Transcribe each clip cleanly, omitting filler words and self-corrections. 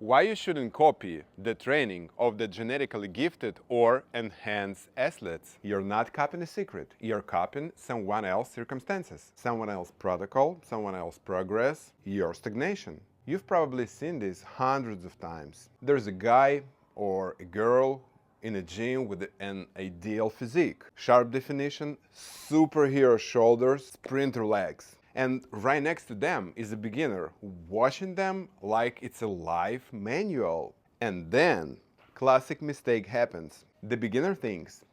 Why you shouldn't copy the training of the genetically gifted or enhanced athletes. You're not copying a secret. You're copying someone else's circumstances, someone else's protocol, someone else's progress, your stagnation. You've probably seen this hundreds of times. There's a guy or a girl in a gym with an ideal physique. Sharp definition, superhero shoulders, sprinter legs. And right next to them is a beginner watching them like it's a live manual. And then, classic mistake happens. The beginner thinks,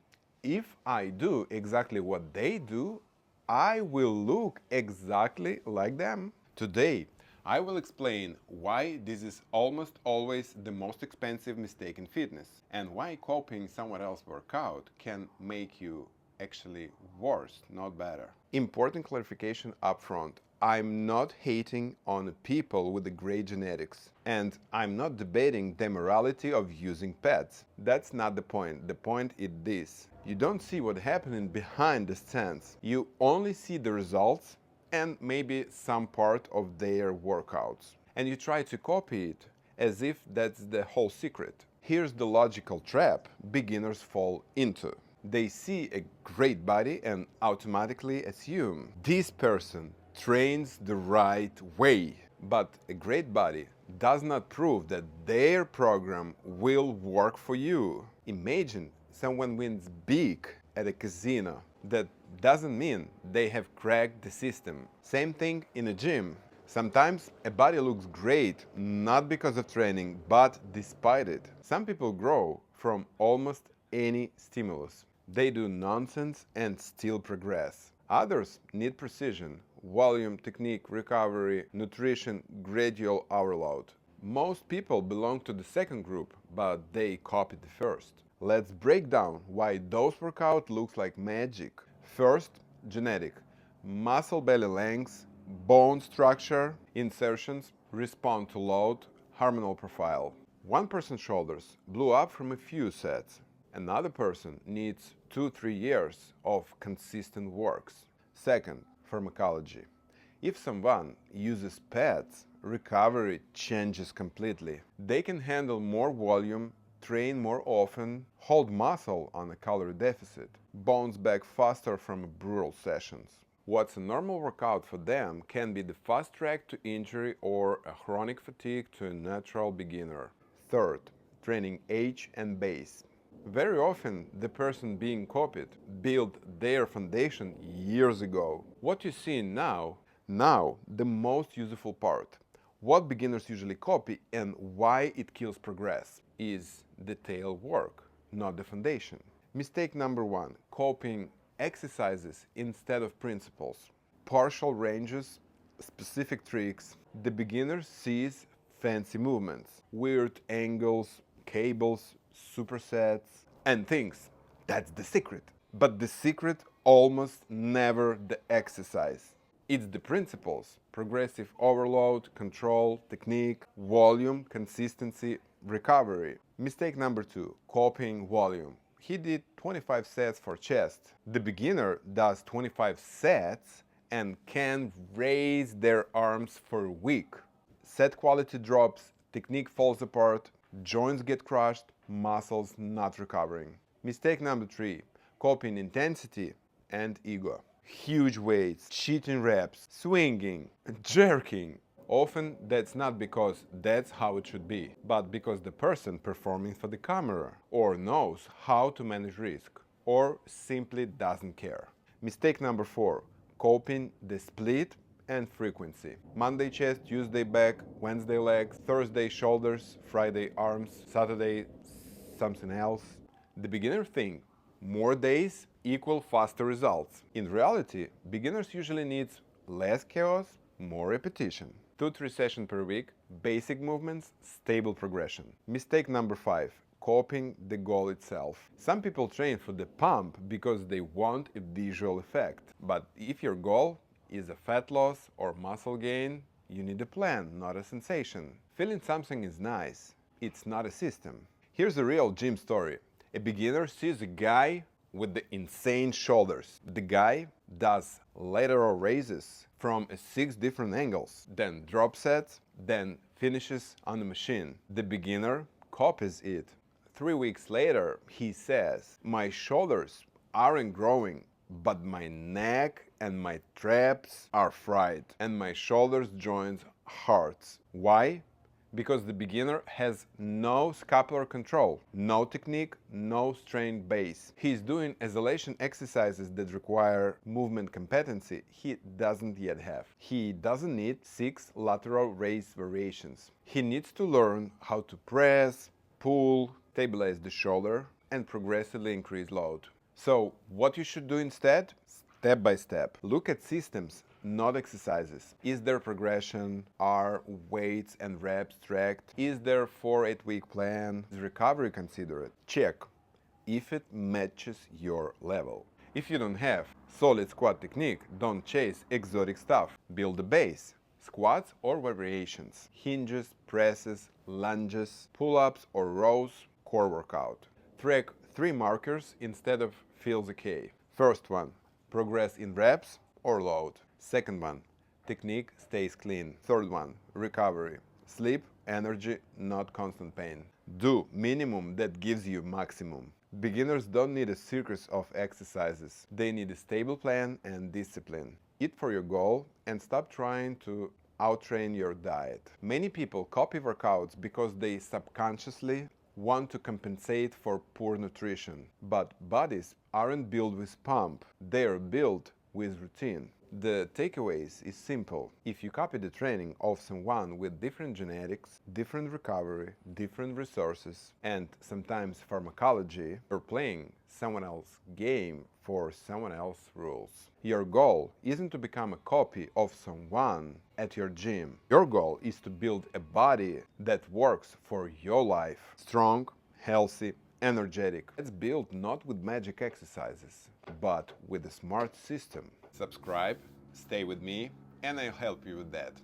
if I do exactly what they do, I will look exactly like them. Today, I will explain why this is almost always the most expensive mistake in fitness and why copying someone else's workout can make you actually worse, not better. Important clarification up front. I'm not hating on people with the great genetics, and I'm not debating the morality of using PEDs. That's not the point. The point is this. You don't see what's happening behind the scenes. You only see the results and maybe some part of their workouts. And you try to copy it as if that's the whole secret. Here's the logical trap beginners fall into. They see a great body and automatically assume this person trains the right way. But a great body does not prove that their program will work for you. Imagine someone wins big at a casino. That doesn't mean they have cracked the system. Same thing in a gym. Sometimes a body looks great not because of training, but despite it. Some people grow from almost any stimulus. They do nonsense and still progress. Others need precision, volume, technique, recovery, nutrition, gradual overload. Most people belong to the second group, but they copied the first. Let's break down why those workouts look like magic. First, genetic. Muscle belly length, bone structure, insertions, respond to load, hormonal profile. One person's shoulders blew up from a few sets. Another person needs 2-3 years of consistent works. Second, pharmacology. If someone uses PEDs, recovery changes completely. They can handle more volume, train more often, hold muscle on a calorie deficit, bounce back faster from brutal sessions. What's a normal workout for them can be the fast track to injury or a chronic fatigue to a natural beginner. Third, training age and base. Very often, the person being copied built their foundation years ago. What you see now, the most useful part. What beginners usually copy and why it kills progress is detailed work, not the foundation. Mistake number one, copying exercises instead of principles. Partial ranges, specific tricks. The beginner sees fancy movements, weird angles, cables, supersets, and thinks that's the secret. But the secret almost never the exercise. It's the principles: progressive overload, control, technique, volume, consistency, recovery. Mistake number two, copying volume. He did 25 sets for chest. The beginner does 25 sets and can raise their arms for a week. Set quality drops, technique falls apart, joints get crushed, muscles not recovering. Mistake number three, copying intensity and ego. Huge weights, cheating reps, swinging, jerking. Often that's not because that's how it should be, but because the person performing for the camera or knows how to manage risk or simply doesn't care. Mistake number four, copying the split and frequency. Monday chest, Tuesday back, Wednesday legs, Thursday shoulders, Friday arms, Saturday something else. The beginner thinks more days equal faster results. In reality, beginners usually need less chaos, more repetition. 2-3 sessions per week, basic movements, stable progression. Mistake number five, copying the goal itself. Some people train for the pump because they want a visual effect. But if your goal is a fat loss or muscle gain, you need a plan, not a sensation. Feeling something is nice. It's not a system. Here's a real gym story. A beginner sees a guy with the insane shoulders. The guy does lateral raises from 6 different angles, then drop sets, then finishes on the machine. The beginner copies it. 3 weeks later, he says, my shoulders aren't growing, but my neck and my traps are fried, and my shoulders joint hurts. Why? Because the beginner has no scapular control, no technique, no strained base. He's doing isolation exercises that require movement competency he doesn't yet have. He doesn't need 6 lateral raise variations. He needs to learn how to press, pull, stabilize the shoulder, and progressively increase load. So what you should do instead? Step by step. Look at systems, not exercises. Is there progression? Are weights and reps tracked? Is there 4-8 week plan? Is recovery considered? Check if it matches your level. If you don't have solid squat technique, don't chase exotic stuff. Build the base. Squats or variations. Hinges, presses, lunges, pull-ups or rows, core workout. Track 3 markers instead of feels okay. First one, progress in reps or load. Second one, technique stays clean. Third one, recovery. Sleep, energy, not constant pain. Do minimum that gives you maximum. Beginners don't need a circus of exercises. They need a stable plan and discipline. Eat for your goal and stop trying to outtrain your diet. Many people copy workouts because they subconsciously want to compensate for poor nutrition. But bodies aren't built with pump, they are built with routine. The takeaways is simple. If you copy the training of someone with different genetics, different recovery, different resources, and sometimes pharmacology, you're playing someone else's game for someone else's rules. Your goal isn't to become a copy of someone at your gym. Your goal is to build a body that works for your life. Strong, healthy, energetic. It's built not with magic exercises, but with a smart system. Subscribe, stay with me, and I'll help you with that.